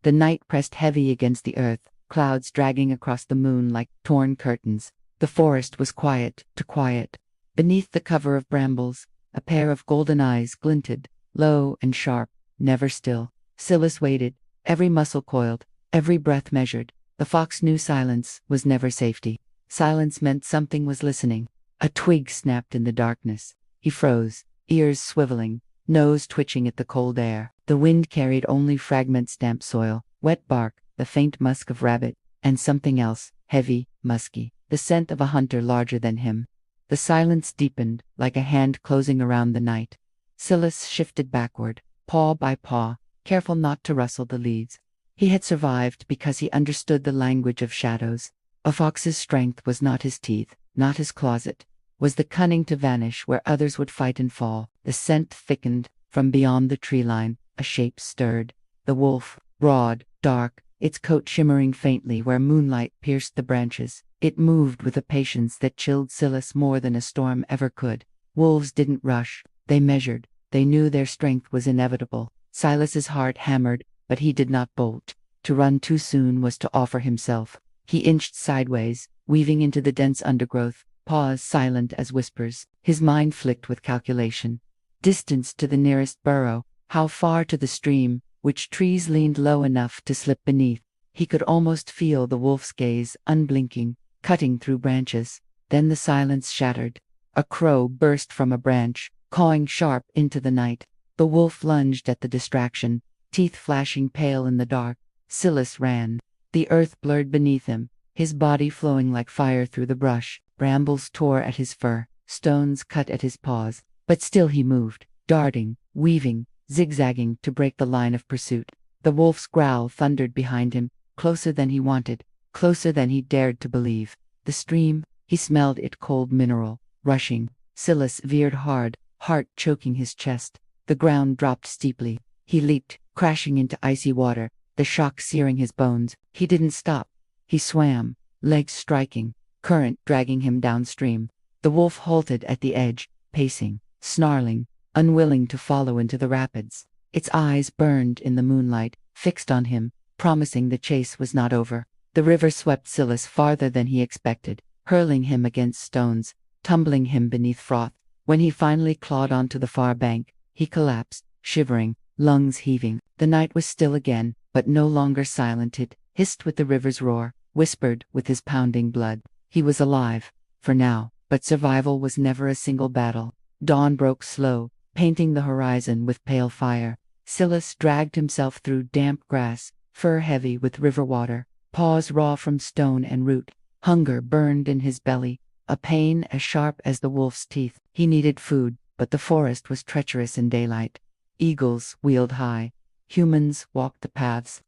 The night pressed heavy against the earth, clouds dragging across the moon like torn curtains. The forest was quiet to quiet. Beneath the cover of brambles, a pair of golden eyes glinted, low and sharp, never still. Sylas waited, every muscle coiled, every breath measured. The fox knew silence was never safety. Silence meant something was listening. A twig snapped in the darkness. He froze, ears swiveling, nose twitching at the cold air. The wind carried only fragments damp soil, wet bark, the faint musk of rabbit, and something else, heavy, musky, the scent of a hunter larger than him. The silence deepened, like a hand closing around the night. Sylas shifted backward, paw by paw, careful not to rustle the leaves. He had survived because he understood the language of shadows. A fox's strength was not his teeth, not his closet, was the cunning to vanish where others would fight and fall. The scent thickened. From beyond the tree line, a shape stirred. The wolf, broad, dark, its coat shimmering faintly where moonlight pierced the branches. It moved with a patience that chilled Sylas more than a storm ever could. Wolves didn't rush. They measured. They knew their strength was inevitable. Sylas's heart hammered, but he did not bolt. To run too soon was to offer himself. He inched sideways, weaving into the dense undergrowth, paws silent as whispers. His mind flicked with calculation. Distance to the nearest burrow, how far to the stream, which trees leaned low enough to slip beneath. He could almost feel the wolf's gaze, unblinking, cutting through branches. Then the silence shattered. A crow burst from a branch, cawing sharp into the night. The wolf lunged at the distraction, teeth flashing pale in the dark. Sylas ran. The earth blurred beneath him, his body flowing like fire through the brush. Brambles tore at his fur, stones cut at his paws. But still he moved, darting, weaving, zigzagging to break the line of pursuit. The wolf's growl thundered behind him, closer than he wanted, closer than he dared to believe. The stream, he smelled it cold mineral, rushing. Sylas veered hard, heart choking his chest. The ground dropped steeply. He leaped, crashing into icy water, the shock searing his bones. He didn't stop. He swam, legs striking, current dragging him downstream. The wolf halted at the edge, pacing, snarling, unwilling to follow into the rapids. Its eyes burned in the moonlight, fixed on him, promising the chase was not over. The river swept Sylas farther than he expected, hurling him against stones, tumbling him beneath froth. When he finally clawed onto the far bank, he collapsed, shivering, lungs heaving. The night was still again, but no longer silent. It hissed with the river's roar, whispered with his pounding blood. He was alive, for now, but survival was never a single battle. Dawn broke slow, painting the horizon with pale fire. Sylas dragged himself through damp grass, fur heavy with river water, paws raw from stone and root. Hunger burned in his belly, a pain as sharp as the wolf's teeth. He needed food, but the forest was treacherous in daylight. Eagles wheeled high. Humans walked the paths.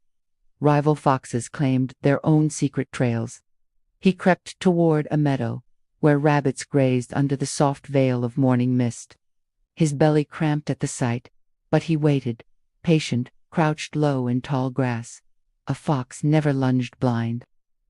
Rival foxes claimed their own secret trails. He crept toward a meadow, where rabbits grazed under the soft veil of morning mist. His belly cramped at the sight, but he waited, patient, crouched low in tall grass. A fox never lunged blind.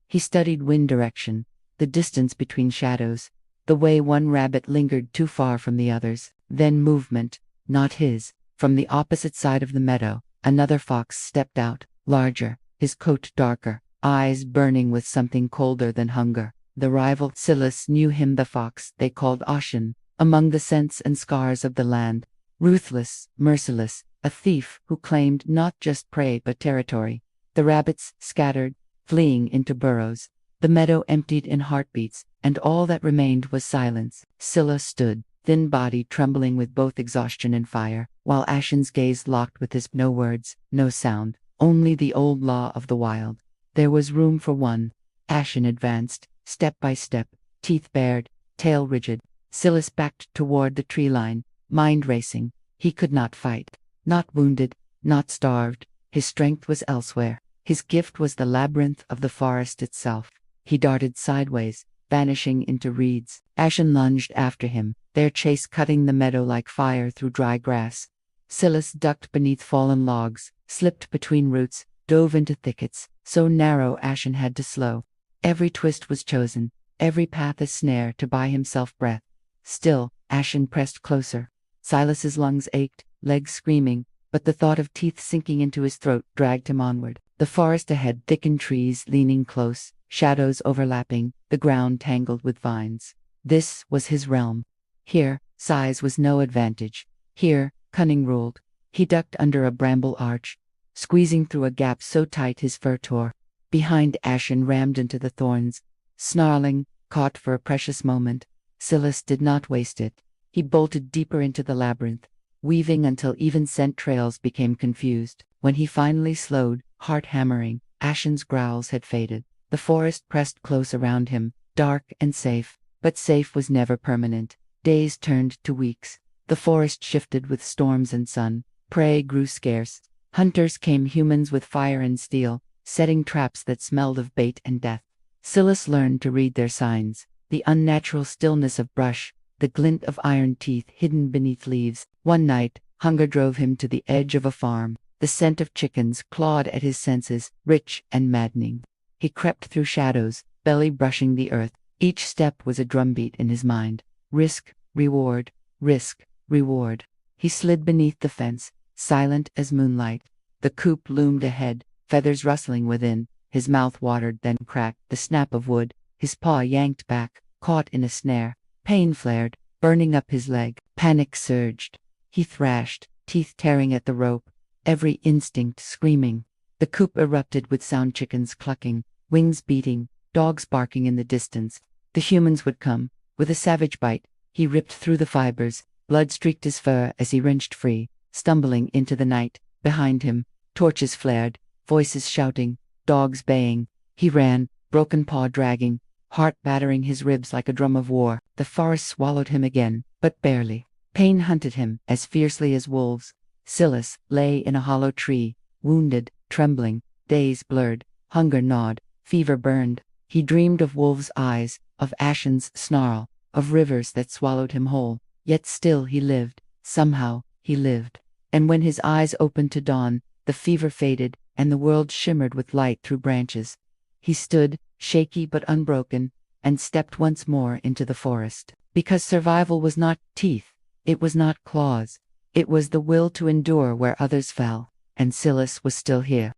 He studied wind direction, the distance between shadows, the way one rabbit lingered too far from the others. Then movement, not his. From the opposite side of the meadow, another fox stepped out, larger, his coat darker, eyes burning with something colder than hunger. The rival Sylas knew him, the fox they called Ashen, among the scents and scars of the land. Ruthless, merciless, a thief who claimed not just prey but territory. The rabbits scattered, fleeing into burrows. The meadow emptied in heartbeats, and all that remained was silence. Sylas stood, thin body trembling with both exhaustion and fire, while Ashen's gaze locked with his. No words, no sound, only the old law of the wild. There was room for one. Ashen advanced, step by step, teeth bared, tail rigid. Sylas backed toward the tree line, mind racing. He could not fight. Not wounded, not starved. His strength was elsewhere. His gift was the labyrinth of the forest itself. He darted sideways, vanishing into reeds. Ashen lunged after him, their chase cutting the meadow like fire through dry grass. Sylas ducked beneath fallen logs, slipped between roots, dove into thickets, so narrow Ashen had to slow. Every twist was chosen, every path a snare to buy himself breath. Still, Ashen pressed closer. Sylas's lungs ached, legs screaming, but the thought of teeth sinking into his throat dragged him onward. The forest ahead thickened, trees leaning close, shadows overlapping, the ground tangled with vines. This was his realm. Here, size was no advantage. Here, cunning ruled. He ducked under a bramble arch, squeezing through a gap so tight his fur tore. Behind, Ashen rammed into the thorns, snarling, caught for a precious moment. Sylas did not waste it. He bolted deeper into the labyrinth, weaving until even scent trails became confused. When he finally slowed, heart hammering, Ashen's growls had faded. The forest pressed close around him, dark and safe. But safe was never permanent. Days turned to weeks. The forest shifted with storms and sun. Prey grew scarce. Hunters came, humans with fire and steel, setting traps that smelled of bait and death. Sylas learned to read their signs. The unnatural stillness of brush, the glint of iron teeth hidden beneath leaves. One night, hunger drove him to the edge of a farm. The scent of chickens clawed at his senses, rich and maddening. He crept through shadows, belly brushing the earth. Each step was a drumbeat in his mind. Risk, reward, risk, reward. He slid beneath the fence, silent as moonlight. The coop loomed ahead, feathers rustling within. His mouth watered, then cracked. The snap of wood. His paw yanked back, caught in a snare. Pain flared, burning up his leg. Panic surged. He thrashed, teeth tearing at the rope, every instinct screaming. The coop erupted with sound, chickens clucking, wings beating, dogs barking in the distance. The humans would come. With a savage bite, he ripped through the fibers. Blood streaked his fur as he wrenched free, stumbling into the night. Behind him, torches flared, voices shouting, dogs baying. He ran, broken paw dragging, heart battering his ribs like a drum of war. The forest swallowed him again, but barely. Pain hunted him as fiercely as wolves. Sylas lay in a hollow tree, wounded, trembling, days blurred, hunger gnawed, fever burned. He dreamed of wolves' eyes, of Ashen's snarl, of rivers that swallowed him whole. Yet still he lived. Somehow, he lived. And when his eyes opened to dawn, the fever faded, and the world shimmered with light through branches. He stood, shaky but unbroken, and stepped once more into the forest. Because survival was not teeth, it was not claws. It was the will to endure where others fell. And Sylas was still here.